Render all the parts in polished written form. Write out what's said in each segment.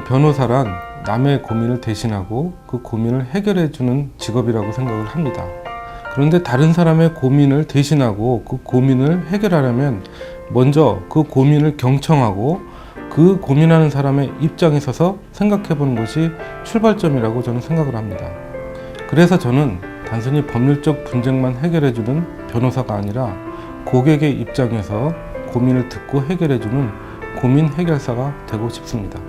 변호사란 남의 고민을 대신하고 그 고민을 해결해주는 직업이라고 생각을 합니다. 그런데 다른 사람의 고민을 대신하고 그 고민을 해결하려면 먼저 그 고민을 경청하고 그 고민하는 사람의 입장에 서서 생각해 보는 것이 출발점이라고 저는 생각을 합니다. 그래서 저는 단순히 법률적 분쟁만 해결해주는 변호사가 아니라 고객의 입장에서 고민을 듣고 해결해주는 고민 해결사가 되고 싶습니다.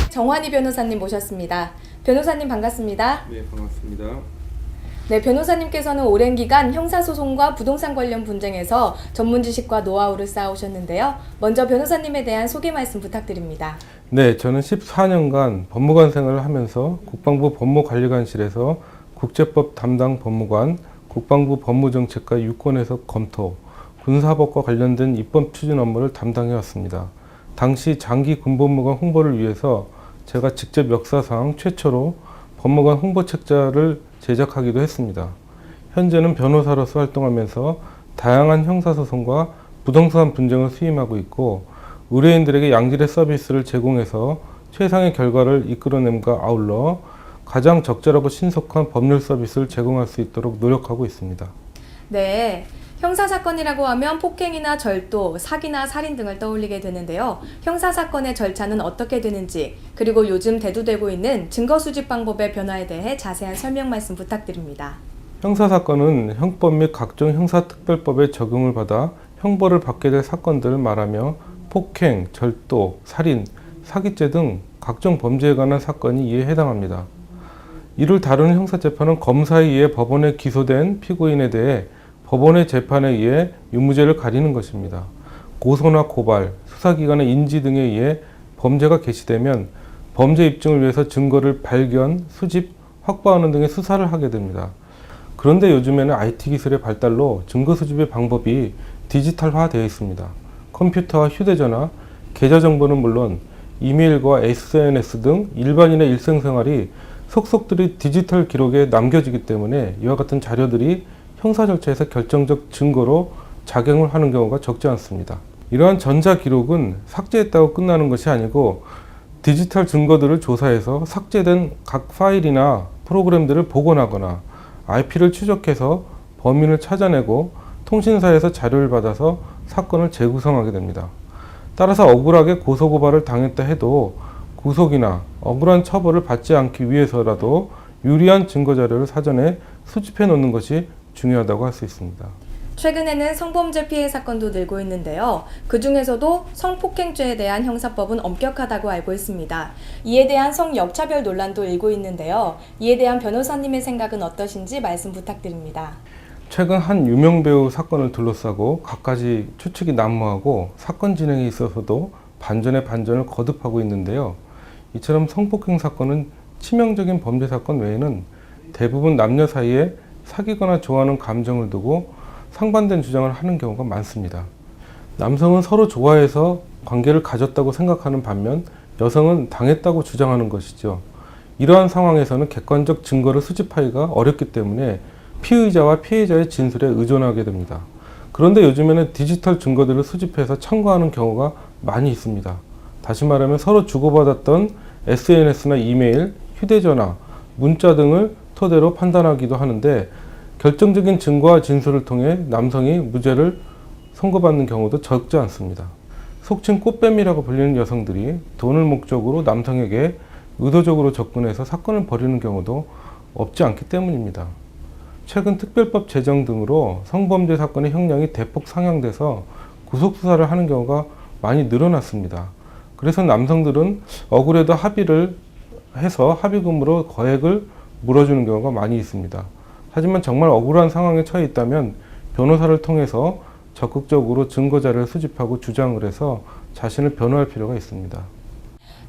정환희 변호사님 모셨습니다. 변호사님 반갑습니다. 네, 반갑습니다. 네, 변호사님께서는 오랜 기간 형사소송과 부동산 관련 분쟁에서 전문 지식과 노하우를 쌓아오셨는데요. 먼저 변호사님에 대한 소개 말씀 부탁드립니다. 네, 저는 14년간 법무관 생활을 하면서 국방부 법무관리관실에서 국제법 담당 법무관, 국방부 법무정책과 유권해석 검토, 군사법과 관련된 입법 추진 업무를 담당해왔습니다. 당시 장기 군법무관 홍보를 위해서 제가 직접 역사상 최초로 법무관 홍보책자를 제작하기도 했습니다. 현재는 변호사로서 활동하면서 다양한 형사소송과 부동산 분쟁을 수임하고 있고 의뢰인들에게 양질의 서비스를 제공해서 최상의 결과를 이끌어냄과 아울러 가장 적절하고 신속한 법률 서비스를 제공할 수 있도록 노력하고 있습니다. 네, 형사사건이라고 하면 폭행이나 절도, 사기나 살인 등을 떠올리게 되는데요. 형사사건의 절차는 어떻게 되는지, 그리고 요즘 대두되고 있는 증거수집 방법의 변화에 대해 자세한 설명 말씀 부탁드립니다. 형사사건은 형법 및 각종 형사특별법의 적용을 받아 형벌을 받게 될 사건들을 말하며 폭행, 절도, 살인, 사기죄 등 각종 범죄에 관한 사건이 이에 해당합니다. 이를 다루는 형사재판은 검사에 의해 법원에 기소된 피고인에 대해 법원의 재판에 의해 유무죄를 가리는 것입니다. 고소나 고발, 수사기관의 인지 등에 의해 범죄가 개시되면 범죄 입증을 위해서 증거를 발견, 수집, 확보하는 등의 수사를 하게 됩니다. 그런데 요즘에는 IT 기술의 발달로 증거 수집의 방법이 디지털화되어 있습니다. 컴퓨터와 휴대전화, 계좌 정보는 물론 이메일과 SNS 등 일반인의 일상생활이 속속들이 디지털 기록에 남겨지기 때문에 이와 같은 자료들이 형사 절차에서 결정적 증거로 작용을 하는 경우가 적지 않습니다. 이러한 전자 기록은 삭제했다고 끝나는 것이 아니고 디지털 증거들을 조사해서 삭제된 각 파일이나 프로그램들을 복원하거나 IP를 추적해서 범인을 찾아내고 통신사에서 자료를 받아서 사건을 재구성하게 됩니다. 따라서 억울하게 고소고발을 당했다 해도 구속이나 억울한 처벌을 받지 않기 위해서라도 유리한 증거자료를 사전에 수집해 놓는 것이 중요하다고 할 수 있습니다. 최근에는 성범죄 피해 사건도 늘고 있는데요. 그 중에서도 성폭행죄에 대한 형사법은 엄격하다고 알고 있습니다. 이에 대한 성역차별 논란도 일고 있는데요. 이에 대한 변호사님의 생각은 어떠신지 말씀 부탁드립니다. 최근 한 유명 배우 사건을 둘러싸고 갖가지 추측이 난무하고 사건 진행에 있어서도 반전의 반전을 거듭하고 있는데요. 이처럼 성폭행 사건은 치명적인 범죄 사건 외에는 대부분 남녀 사이에 사귀거나 좋아하는 감정을 두고 상반된 주장을 하는 경우가 많습니다. 남성은 서로 좋아해서 관계를 가졌다고 생각하는 반면 여성은 당했다고 주장하는 것이죠. 이러한 상황에서는 객관적 증거를 수집하기가 어렵기 때문에 피의자와 피해자의 진술에 의존하게 됩니다. 그런데 요즘에는 디지털 증거들을 수집해서 청구하는 경우가 많이 있습니다. 다시 말하면 서로 주고받았던 SNS나 이메일, 휴대전화, 문자 등을 토대로 판단하기도 하는데 결정적인 증거와 진술을 통해 남성이 무죄를 선고받는 경우도 적지 않습니다. 속칭 꽃뱀이라고 불리는 여성들이 돈을 목적으로 남성에게 의도적으로 접근해서 사건을 벌이는 경우도 없지 않기 때문입니다. 최근 특별법 제정 등으로 성범죄 사건의 형량이 대폭 상향돼서 구속수사를 하는 경우가 많이 늘어났습니다. 그래서 남성들은 억울해도 합의를 해서 합의금으로 거액을 물어주는 경우가 많이 있습니다. 하지만 정말 억울한 상황에 처해 있다면 변호사를 통해서 적극적으로 증거자료를 수집하고 주장을 해서 자신을 변호할 필요가 있습니다.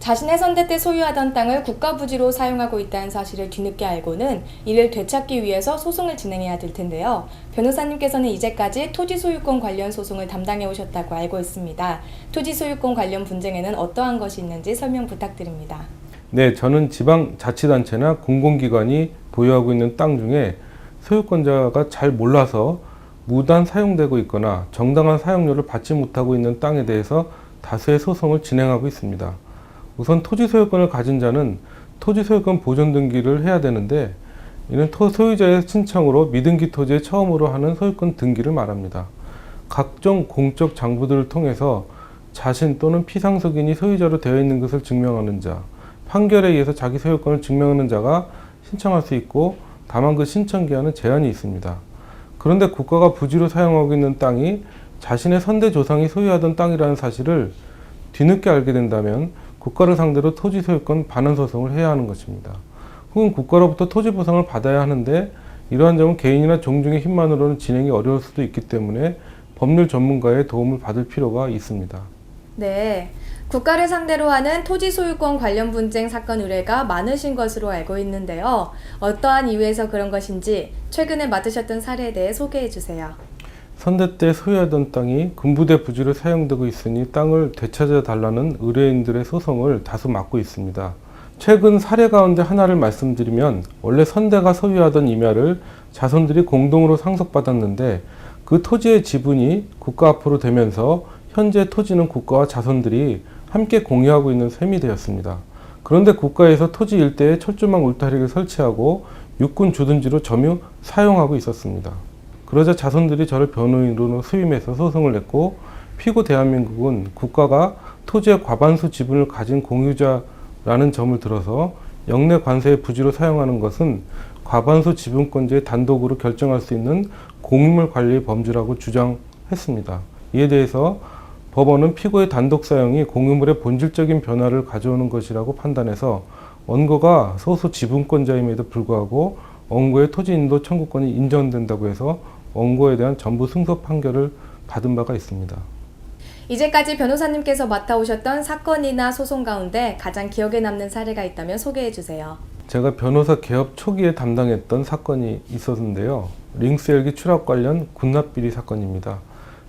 자신의 선대 때 소유하던 땅을 국가 부지로 사용하고 있다는 사실을 뒤늦게 알고는 이를 되찾기 위해서 소송을 진행해야 될 텐데요. 변호사님께서는 이제까지 토지 소유권 관련 소송을 담당해 오셨다고 알고 있습니다. 토지 소유권 관련 분쟁에는 어떠한 것이 있는지 설명 부탁드립니다. 네, 저는 지방자치단체나 공공기관이 보유하고 있는 땅 중에 소유권자가 잘 몰라서 무단 사용되고 있거나 정당한 사용료를 받지 못하고 있는 땅에 대해서 다수의 소송을 진행하고 있습니다. 우선 토지 소유권을 가진 자는 토지 소유권 보존 등기를 해야 되는데, 이는 소유자의 신청으로 미등기 토지에 처음으로 하는 소유권 등기를 말합니다. 각종 공적 장부들을 통해서 자신 또는 피상속인이 소유자로 되어 있는 것을 증명하는 자, 판결에 의해서 자기 소유권을 증명하는 자가 신청할 수 있고, 다만 그 신청 기한은 제한이 있습니다. 그런데 국가가 부지로 사용하고 있는 땅이 자신의 선대 조상이 소유하던 땅이라는 사실을 뒤늦게 알게 된다면 국가를 상대로 토지 소유권 반환 소송을 해야 하는 것입니다. 혹은 국가로부터 토지 보상을 받아야 하는데 이러한 점은 개인이나 종중의 힘만으로는 진행이 어려울 수도 있기 때문에 법률 전문가의 도움을 받을 필요가 있습니다. 네, 국가를 상대로 하는 토지 소유권 관련 분쟁 사건 의뢰가 많으신 것으로 알고 있는데요. 어떠한 이유에서 그런 것인지 최근에 맡으셨던 사례에 대해 소개해 주세요. 선대 때 소유하던 땅이 군부대 부지로 사용되고 있으니 땅을 되찾아 달라는 의뢰인들의 소송을 다수 맡고 있습니다. 최근 사례 가운데 하나를 말씀드리면, 원래 선대가 소유하던 임야를 자손들이 공동으로 상속받았는데 그 토지의 지분이 국가 앞으로 되면서 현재 토지는 국가와 자손들이 함께 공유하고 있는 셈이 되었습니다. 그런데 국가에서 토지 일대에 철조망 울타리를 설치하고 육군 주둔지로 점유 사용하고 있었습니다. 그러자 자손들이 저를 변호인으로 수임해서 소송을 냈고, 피고 대한민국은 국가가 토지의 과반수 지분을 가진 공유자라는 점을 들어서 영내 관세의 부지로 사용하는 것은 과반수 지분권자의 단독으로 결정할 수 있는 공유물 관리 범죄라고 주장했습니다. 이에 대해서 법원은 피고의 단독 사용이 공유물의 본질적인 변화를 가져오는 것이라고 판단해서 원고가 소수 지분권자임에도 불구하고 원고의 토지 인도 청구권이 인정된다고 해서 원고에 대한 전부 승소 판결을 받은 바가 있습니다. 이제까지 변호사님께서 맡아오셨던 사건이나 소송 가운데 가장 기억에 남는 사례가 있다면 소개해 주세요. 제가 변호사 개업 초기에 담당했던 사건이 있었는데요. 링스 헬기 추락 관련 군납비리 사건입니다.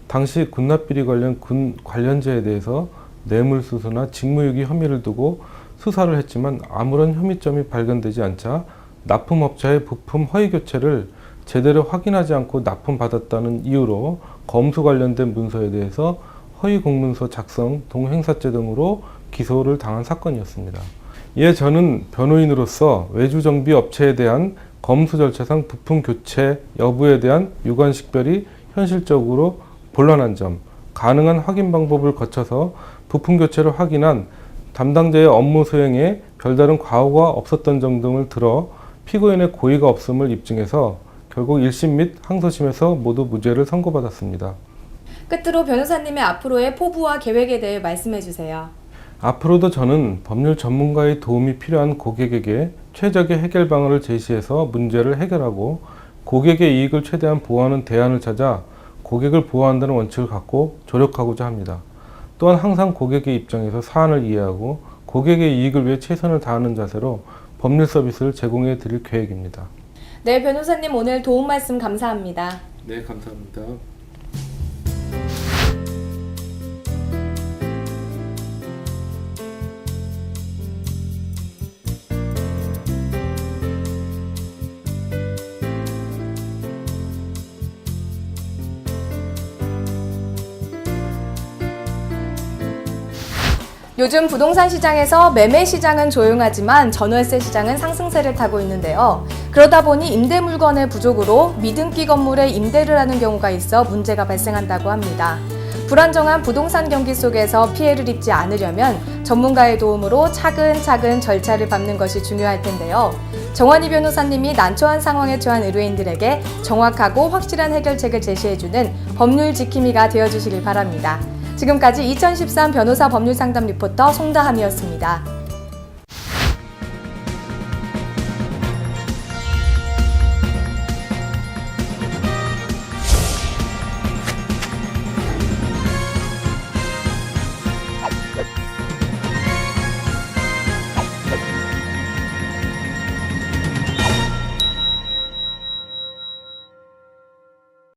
당시 군납비리 관련 군 관련자에 대해서 뇌물수수나 직무유기 혐의를 두고 수사를 했지만 아무런 혐의점이 발견되지 않자 납품업자의 부품 허위교체를 제대로 확인하지 않고 납품받았다는 이유로 검수 관련된 문서에 대해서 허위공문서 작성, 동행사죄 등으로 기소를 당한 사건이었습니다. 이에 저는 변호인으로서 외주정비 업체에 대한 검수 절차상 부품 교체 여부에 대한 유관식별이 현실적으로 곤란한 점, 가능한 확인 방법을 거쳐서 부품 교체를 확인한 담당자의 업무 수행에 별다른 과오가 없었던 점 등을 들어 피고인의 고의가 없음을 입증해서 결국 1심 및 항소심에서 모두 무죄를 선고받았습니다. 끝으로 변호사님의 앞으로의 포부와 계획에 대해 말씀해 주세요. 앞으로도 저는 법률 전문가의 도움이 필요한 고객에게 최적의 해결 방안을 제시해서 문제를 해결하고, 고객의 이익을 최대한 보호하는 대안을 찾아 고객을 보호한다는 원칙을 갖고 조력하고자 합니다. 또한 항상 고객의 입장에서 사안을 이해하고 고객의 이익을 위해 최선을 다하는 자세로 법률 서비스를 제공해 드릴 계획입니다. 네, 변호사님 오늘 도움 말씀 감사합니다. 네, 감사합니다. 요즘 부동산 시장에서 매매 시장은 조용하지만 전월세 시장은 상승세를 타고 있는데요. 그러다 보니 임대 물건의 부족으로 미등기 건물에 임대를 하는 경우가 있어 문제가 발생한다고 합니다. 불안정한 부동산 경기 속에서 피해를 입지 않으려면 전문가의 도움으로 차근차근 절차를 밟는 것이 중요할 텐데요. 정환희 변호사님이 난처한 상황에 처한 의뢰인들에게 정확하고 확실한 해결책을 제시해주는 법률 지킴이가 되어주시길 바랍니다. 지금까지 2013 변호사 법률상담 리포터 송다함이었습니다.